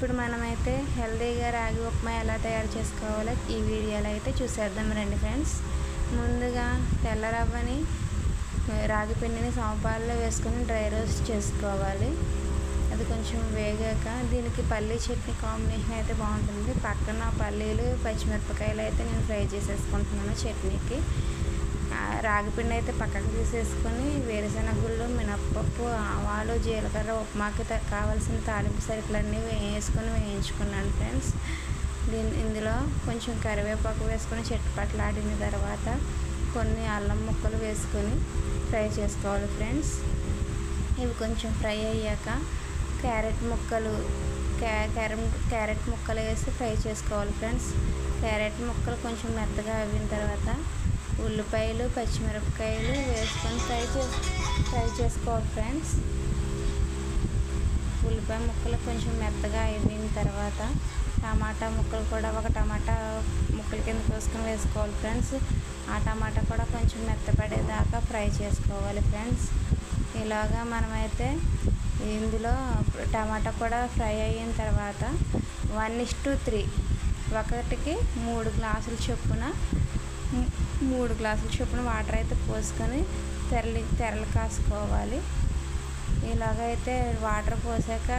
ఇప్పుడు మనమైతే హెల్తీగా రాగి ఉప్మా ఎలా తయారు చేసుకోవాలో ఈ వీడియోలో అయితే చూసేద్దాం రండి ఫ్రెండ్స్. ముందుగా తెల్ల రవ్వని రాగి పిండిని సమపాలలో వేసుకొని డ్రై రోస్ట్ చేసుకోవాలి. అది కొంచెం వేగాక దీనికి పల్లీ చట్నీ కాంబినేషన్ అయితే బాగుంటుంది. పక్కన పల్లీలు పచ్చిమిరపకాయలు అయితే నేను ఫ్రై చేసేసుకుంటున్నాను చట్నీకి. రాగిపిండి అయితే పక్కకు తీసేసుకొని వేరుశనగుళ్ళు, మినప్పప్పు, ఆవాలు, జీలకర్ర, ఉప్మాకి కావాల్సిన తాలింపు సరుకులన్నీ వేయించుకున్నాను ఫ్రెండ్స్. ఇందులో కొంచెం కరివేపాకు వేసుకొని చిటపటలాడిన తర్వాత కొన్ని అల్లం ముక్కలు వేసుకొని ఫ్రై చేసుకోవాలి ఫ్రెండ్స్. ఇవి కొంచెం ఫ్రై అయ్యాక క్యారెట్ ముక్కలు వేసి ఫ్రై చేసుకోవాలి ఫ్రెండ్స్. క్యారెట్ ముక్కలు కొంచెం మెత్తగా అయిన తర్వాత ఉల్లిపాయలు, పచ్చిమిరపకాయలు వేసుకొని ఫ్రై చేసుకోవాలి ఫ్రెండ్స్. ఉల్లిపాయ ముక్కలు కొంచెం మెత్తగా అయిన తర్వాత టమాటా ముక్కలు కూడా ఒక టమాటా ముక్కల కింద కోసుకొని వేసుకోవాలి ఫ్రెండ్స్. ఆ టమాటా కూడా కొంచెం మెత్తపడేదాకా ఫ్రై చేసుకోవాలి ఫ్రెండ్స్. ఇలాగా మనమైతే ఇందులో టమాటా కూడా ఫ్రై అయిన తర్వాత 1:3 ఒకటికి 3 గ్లాసుల చొప్పున వాటర్ అయితే పోసుకొని తెరలు కాసుకోవాలి. ఇలాగైతే వాటర్ పోసాక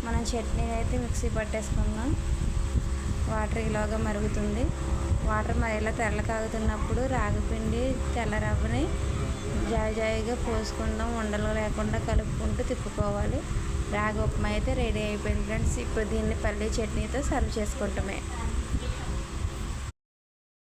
మనం చట్నీ అయితే మిక్సీ పట్టేసుకుందాం. వాటర్ ఇలాగా మరుగుతుంది. వాటర్ ఇలా తెరలు కాగుతున్నప్పుడు రాగిపిండి, తెల్ల రవ్వని జాయిగా పోసుకుందాం. ఉండలు లేకుండా కలుపుకుంటూ తిప్పుకోవాలి. రాగి ఉప్మా అయితే రెడీ అయిపోయింది ఫ్రెండ్స్. ఇప్పుడు దీన్ని పల్లీ చట్నీతో సర్వ్ చేసుకుంటామే.